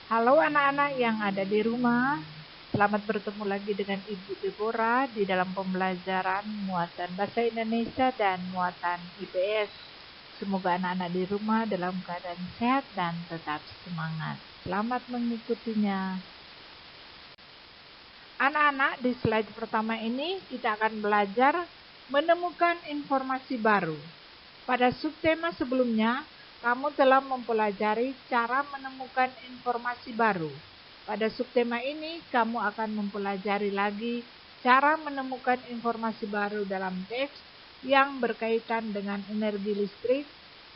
Halo anak-anak yang ada di rumah, selamat bertemu lagi dengan Ibu Deborah di dalam pembelajaran muatan bahasa Indonesia dan muatan IPS. Semoga anak-anak di rumah dalam keadaan sehat dan tetap semangat. Selamat mengikutinya. Anak-anak, di slide pertama ini kita akan belajar menemukan informasi baru. Pada subtema sebelumnya, kamu telah mempelajari cara menemukan informasi baru. Pada subtema ini, kamu akan mempelajari lagi cara menemukan informasi baru dalam teks yang berkaitan dengan energi listrik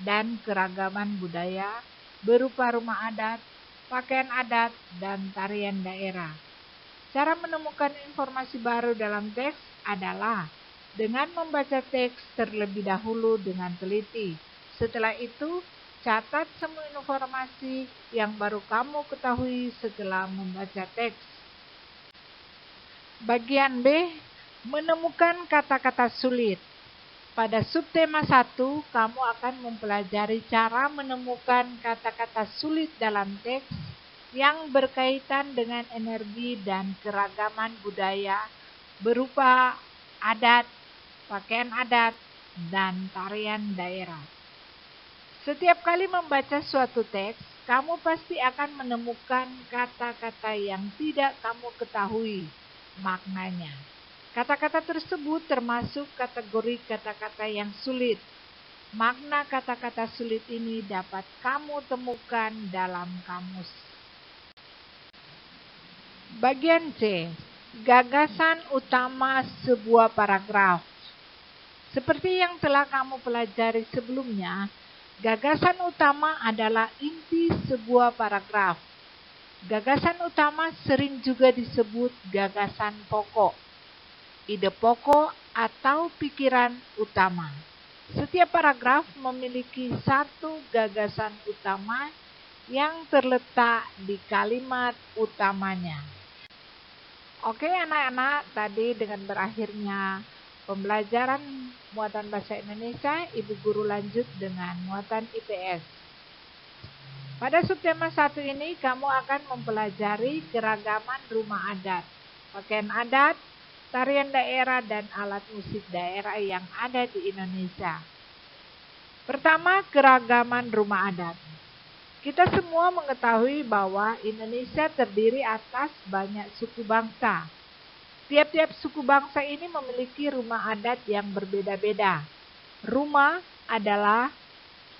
dan keragaman budaya berupa rumah adat, pakaian adat, dan tarian daerah. Cara menemukan informasi baru dalam teks adalah dengan membaca teks terlebih dahulu dengan teliti. Setelah itu, catat semua informasi yang baru kamu ketahui setelah membaca teks. Bagian B, menemukan kata-kata sulit. Pada subtema 1, kamu akan mempelajari cara menemukan kata-kata sulit dalam teks yang berkaitan dengan energi dan keragaman budaya berupa adat, pakaian adat, dan tarian daerah. Setiap kali membaca suatu teks, kamu pasti akan menemukan kata-kata yang tidak kamu ketahui maknanya. Kata-kata tersebut termasuk kategori kata-kata yang sulit. Makna kata-kata sulit ini dapat kamu temukan dalam kamus. Bagian C, gagasan utama sebuah paragraf. Seperti yang telah kamu pelajari sebelumnya, gagasan utama adalah inti sebuah paragraf. Gagasan utama sering juga disebut gagasan pokok, ide pokok, atau pikiran utama. Setiap paragraf memiliki satu gagasan utama yang terletak di kalimat utamanya. Oke anak-anak, tadi dengan berakhirnya pembelajaran muatan bahasa Indonesia, Ibu Guru lanjut dengan muatan IPS. Pada subtema 1 ini kamu akan mempelajari keragaman rumah adat, pakaian adat, tarian daerah, dan alat musik daerah yang ada di Indonesia. Pertama, keragaman rumah adat. Kita semua mengetahui bahwa Indonesia terdiri atas banyak suku bangsa. Tiap-tiap suku bangsa ini memiliki rumah adat yang berbeda-beda. Rumah adalah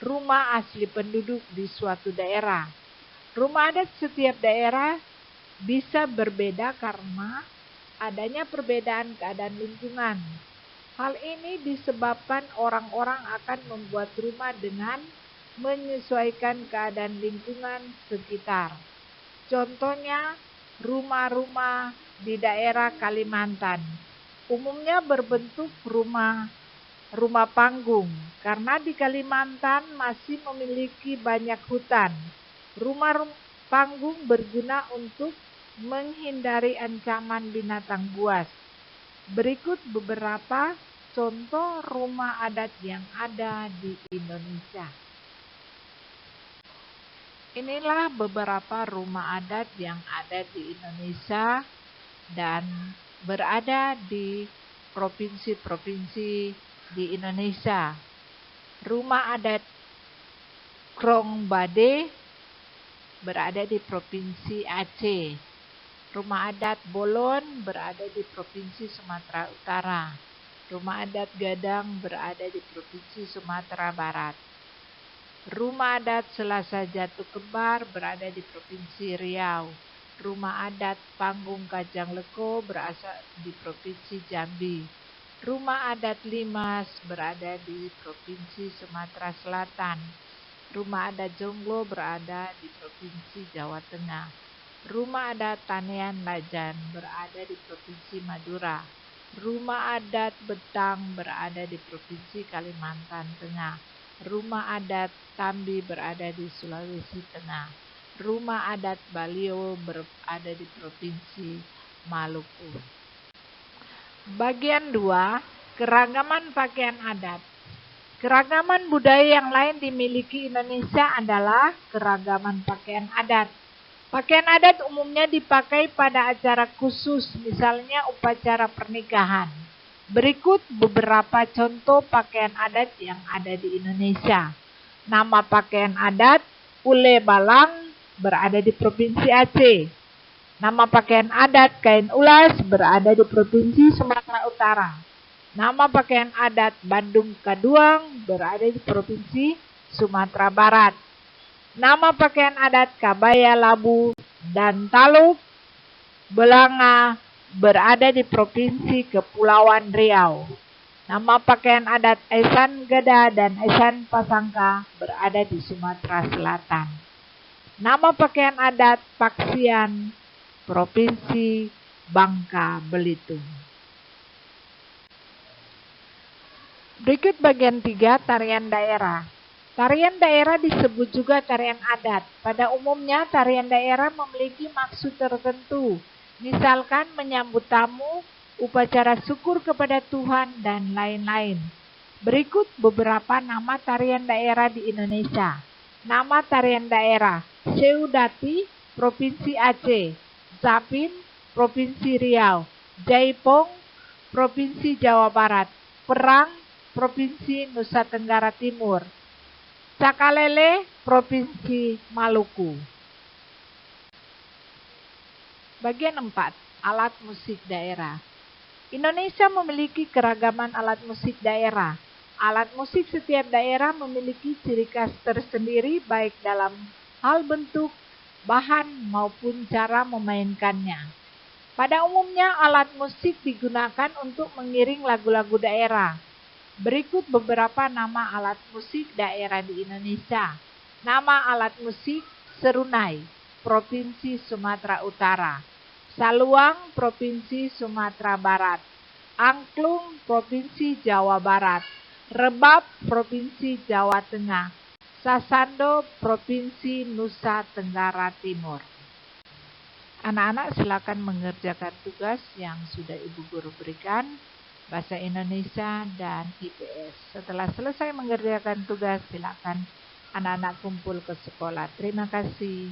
rumah asli penduduk di suatu daerah. Rumah adat setiap daerah bisa berbeda karena adanya perbedaan keadaan lingkungan. Hal ini disebabkan orang-orang akan membuat rumah dengan menyesuaikan keadaan lingkungan sekitar. Contohnya, rumah-rumah di daerah Kalimantan umumnya berbentuk rumah panggung karena di Kalimantan masih memiliki banyak hutan. Rumah panggung berguna untuk menghindari ancaman binatang buas. Berikut beberapa contoh rumah adat yang ada di Indonesia. Inilah beberapa rumah adat yang ada di Indonesia dan berada di provinsi-provinsi di Indonesia. Rumah adat Krong Bade berada di Provinsi Aceh. Rumah adat Bolon berada di Provinsi Sumatera Utara. Rumah adat Gadang berada di Provinsi Sumatera Barat. Rumah adat Selasa Jatuh Kembar berada di Provinsi Riau. Rumah adat Panggung Kajang Leko berasal di Provinsi Jambi. Rumah adat Limas berada di Provinsi Sumatera Selatan. Rumah adat Jonglo berada di Provinsi Jawa Tengah. Rumah adat Tanean Lajan berada di Provinsi Madura. Rumah adat Betang berada di Provinsi Kalimantan Tengah. Rumah adat Tambi berada di Sulawesi Tengah. Rumah adat Balio berada di Provinsi Maluku. Bagian 2, keragaman pakaian adat. Keragaman budaya yang lain dimiliki Indonesia adalah keragaman pakaian adat. Pakaian adat umumnya dipakai pada acara khusus, misalnya upacara pernikahan. Berikut beberapa contoh pakaian adat yang ada di Indonesia. Nama pakaian adat Ule Balang berada di Provinsi Aceh. Nama pakaian adat kain ulas berada di Provinsi Sumatera Utara. Nama pakaian adat Bandung Kaduang berada di Provinsi Sumatera Barat. Nama pakaian adat Kabaya Labu dan Taluk Belanga berada di Provinsi Kepulauan Riau. Nama pakaian adat Esan Gada dan Esan Pasangka berada di Sumatera Selatan. Nama pakaian adat Paksian Provinsi Bangka Belitung. Berikut bagian 3, tarian daerah. Tarian daerah disebut juga tarian adat. Pada umumnya tarian daerah memiliki maksud tertentu, misalkan menyambut tamu, upacara syukur kepada Tuhan, dan lain-lain. Berikut beberapa nama tarian daerah di Indonesia. Nama tarian daerah: Seudati, Provinsi Aceh; Zapin, Provinsi Riau; Jaipong, Provinsi Jawa Barat; Perang, Provinsi Nusa Tenggara Timur; Cakalele, Provinsi Maluku. Bagian 4, alat musik daerah. Indonesia memiliki keragaman alat musik daerah. Alat musik setiap daerah memiliki ciri khas tersendiri baik dalam hal bentuk, bahan, maupun cara memainkannya. Pada umumnya alat musik digunakan untuk mengiring lagu-lagu daerah. Berikut beberapa nama alat musik daerah di Indonesia. Nama alat musik: serunai, Provinsi Sumatera Utara; saluang, Provinsi Sumatera Barat; angklung, Provinsi Jawa Barat; rebab, Provinsi Jawa Tengah; sasando, Provinsi Nusa Tenggara Timur. Anak-anak silakan mengerjakan tugas yang sudah Ibu Guru berikan, Bahasa Indonesia dan IPS. Setelah selesai mengerjakan tugas, silakan anak-anak kumpul ke sekolah. Terima kasih.